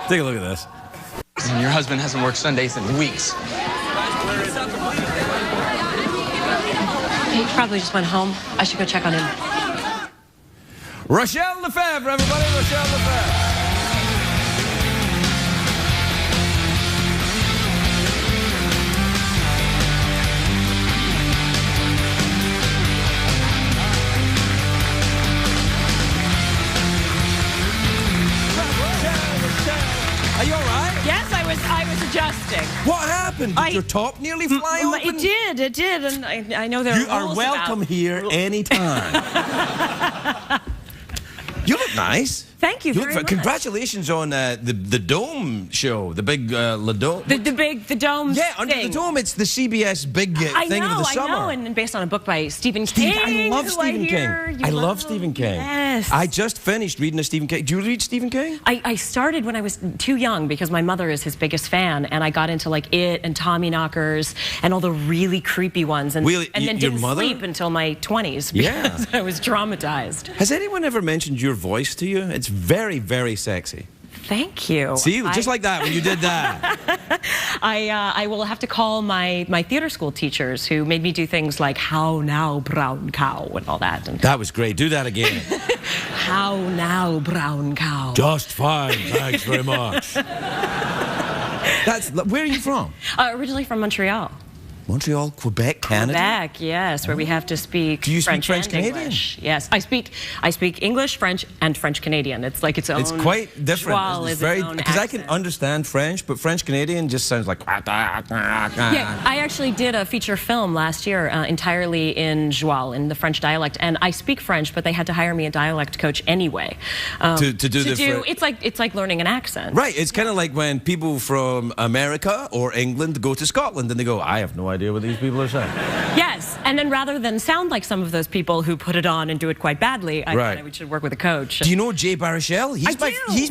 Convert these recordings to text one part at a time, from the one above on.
Take a look at this. And your husband hasn't worked Sundays in weeks. He probably just went home. I should go check on him. Rochelle Lefebvre, everybody. Rochelle Lefebvre. Are you all right? Yes, I was adjusting. What happened? Did your top nearly fly open? It did, and I know there are You are rules welcome about... here anytime. You look nice. Thank you very much. Congratulations on the Dome show, the big Le Dome. The Dome. Yeah, under the Dome, it's the CBS big thing of the summer. I know, and based on a book by Stephen King. I love Stephen King. I love Stephen King. Yes. I just finished reading a Stephen King. Do you read Stephen King? I started when I was too young because my mother is his biggest fan, and I got into like It and Tommyknockers and all the really creepy ones, and then didn't sleep until my 20s because I was traumatized. Has anyone ever mentioned your voice to you? It's very, very sexy. Thank you. See, just like that when you did that. I will have to call my theater school teachers who made me do things like "How now, brown cow" and all that. And that was great. Do that again. How now, brown cow. Just fine. Thanks very much. Where are you from? Originally from Montreal. Montreal, Quebec, Canada? Quebec, yes, where we have to speak Do you French speak French and Canadian? English. Yes, I speak English, French, and French Canadian. It's like its own. It's quite different. It's very because I can understand French, but French Canadian just sounds like. Yeah, I actually did a feature film last year entirely in Joual, in the French dialect, and I speak French, but they had to hire me a dialect coach anyway. To do it's like learning an accent. Right. It's kind of like when people from America or England go to Scotland and they go, I have no idea what these people are saying. Yes, and then rather than sound like some of those people who put it on and do it quite badly, I thought we should work with a coach. Do you know Jay Baruchel? He's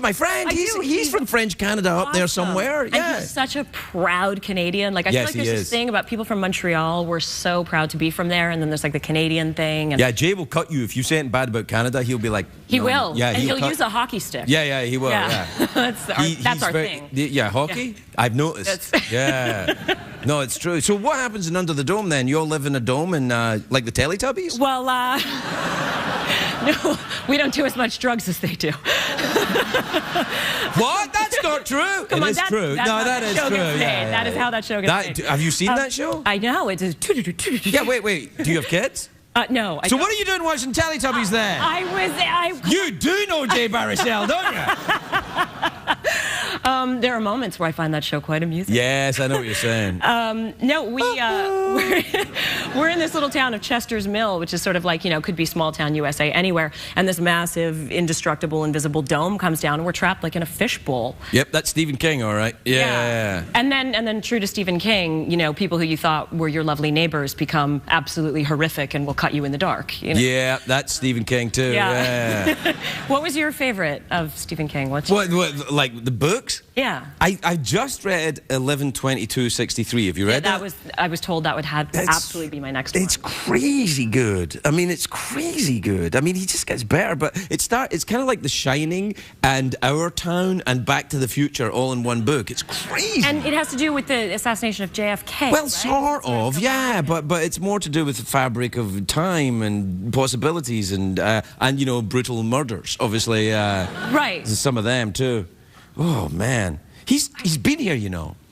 my friend. He's from French Canada up there somewhere. Yeah. And he's such a proud Canadian. Like I feel like there's this thing about people from Montreal. We're so proud to be from there, and then there's like the Canadian thing. And yeah, Jay will cut you if you say anything bad about Canada. He'll be like, he will. Yeah, and he'll use a hockey stick. Yeah, he will. Yeah. that's our thing. Yeah, hockey. Yeah. I've noticed. Yeah. No, it's true. So what happens in Under the Dome then? You all live in a dome and like the Teletubbies? Well, no, we don't do as much drugs as they do. What? That's not true. Come on, it is true. No, that is true. Yeah, that is how that show gets made. Have you seen that show? I know. It is. Yeah, wait. Do you have kids? No. So what are you doing watching Teletubbies then? You do know Jay Baruchel, don't you? There are moments where I find that show quite amusing. Yes, I know what you're saying. No, we're in this little town of Chester's Mill, which is sort of like, could be small town USA anywhere, and this massive, indestructible, invisible dome comes down, and we're trapped like in a fishbowl. Yep, that's Stephen King, all right. Yeah. And then true to Stephen King, people who you thought were your lovely neighbors become absolutely horrific and will cut you in the dark. Yeah, that's Stephen King too. Yeah. What was your favorite of Stephen King? What, like the books? Yeah. I just read 11/22/63. Have you read that? I was told that would absolutely be my next one. It's crazy good. I mean, it's crazy good. I mean, he just gets better. But it's kind of like The Shining and Our Town and Back to the Future all in one book. It's crazy. And it has to do with the assassination of JFK. Well, right? Sort of, yeah. But it's more to do with the fabric of time and possibilities and brutal murders. Obviously, right. Some of them too. Oh man, he's been here,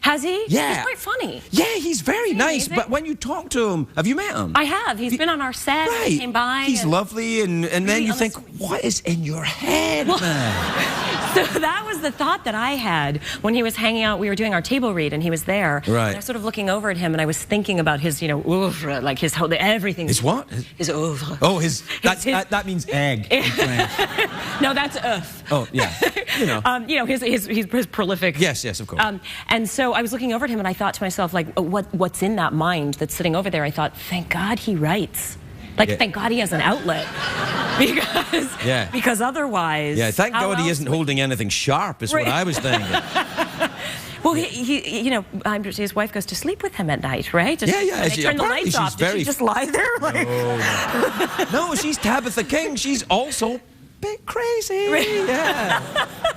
Has he? Yeah. He's quite funny. Yeah, he's very nice. But when you talk to him, have you met him? I have. He's been on our set. Right. He came by. He's lovely, and then you think, what is in your head, man? So that was the thought that I had when he was hanging out. We were doing our table read, and he was there. Right. And I was sort of looking over at him, and I was thinking about his, oeuvre, like his whole everything. His what? His oeuvre. Oh, that means egg in French. No, that's œuf. Oh, yeah. His prolific. Yes, of course. And so I was looking over at him, and I thought to myself, like, what's in that mind that's sitting over there? I thought, thank God he writes. Thank God he has an outlet. Because otherwise... Yeah, thank God he isn't holding anything sharp, is what I was thinking. Well, his wife goes to sleep with him at night, right? Yeah. When they turn the lights off, does she just lie there? No, she's Tabitha King. She's also a bit crazy. Yeah.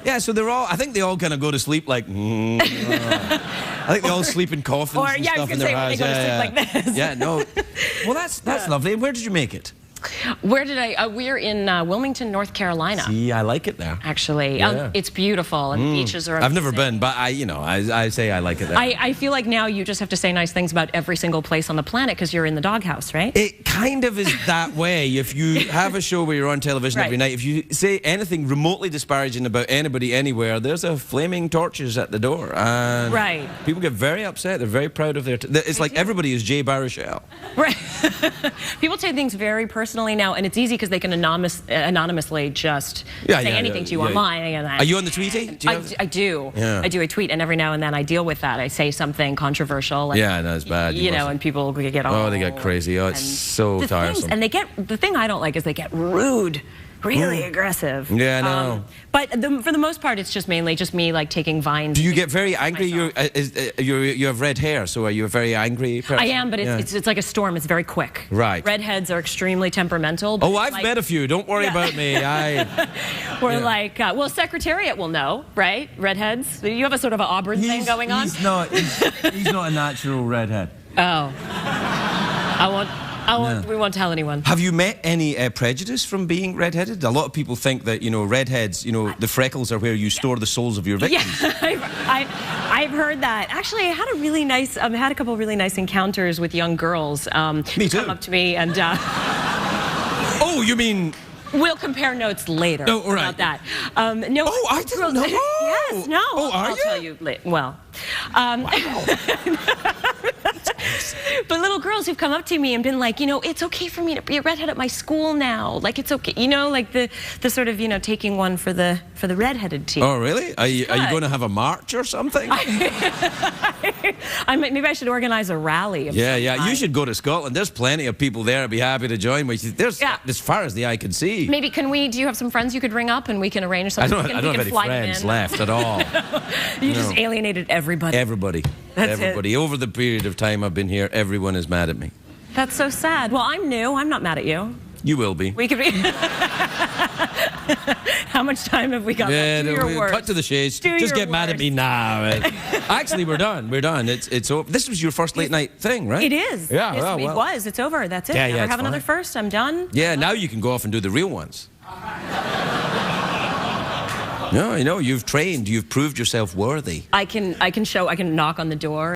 Yeah, so I think they all kind of go to sleep like, I think they all sleep in coffins or, and stuff in their house. They go to sleep like this. Yeah, no. Well, that's lovely. Where did you make it? Where did I? We're in Wilmington, North Carolina. See, I like it there. Actually, Yeah. It's beautiful, and the beaches are amazing. I've never been, but I say I like it there. I feel like now you just have to say nice things about every single place on the planet because you're in the doghouse, right? It kind of is that way. If you have a show where you're on television every night, if you say anything remotely disparaging about anybody anywhere, there's a flaming torches at the door. And people get very upset. They're very proud of their... It's like everybody is Jay Baruchel. Right. People take things very personally now, and it's easy because they can anonymously just say anything to you online. Are you on the Tweety? I do. Yeah. I do a tweet, and every now and then I deal with that. I say something controversial. And, yeah, that's bad. You know, and people get all... Oh, they get crazy. Oh, it's so tiresome. And the thing I don't like is they get rude. Really aggressive. Yeah, I know. But for the most part, it's just mainly just me like taking vines. Do you get very angry? You have red hair, so are you a very angry person? I am, but it's like a storm. It's very quick. Right. Redheads are extremely temperamental. Oh, I've met a few. Don't worry about me. We're like, well, Secretariat will know, right? Redheads. You have a sort of an Auburn thing going on. He's not a natural redhead. Oh. We won't tell anyone. Have you met any prejudice from being redheaded? A lot of people think that, redheads, the freckles are where you store the souls of your victims. Yeah, I've heard that. Actually, I had a really nice, had a couple of really nice encounters with young girls. Me too. Come up to me and... Oh, you mean... We'll compare notes later about that. No. Oh, I didn't know. Yes, no. Oh, I'll tell you later. Well. Wow. But little girls who've come up to me and been like, it's okay for me to be a redhead at my school now. Like, it's okay. Like the sort of, taking one for the redheaded team. Oh, really? Are you going to have a march or something? Maybe I should organize a rally. Yeah. You should go to Scotland. There's plenty of people there. I'd be happy to join. There's as far as the eye can see. Maybe do you have some friends you could ring up and we can arrange something? I don't have any friends left at all. You just alienated everybody. Everybody. Over the period of time I've been here, everyone is mad at me. That's so sad. Well, I'm new. I'm not mad at you. You will be. We could be. How much time have we got left? Cut to the chase. Just get mad at me now. Actually, we're done. We're done. It's over. This was your first late night thing, right? It is. Yeah. It was. It's over. That's it. Never have another first. I'm done. Yeah. Now you can go off and do the real ones. No, you've trained. You've proved yourself worthy. I can knock on the door.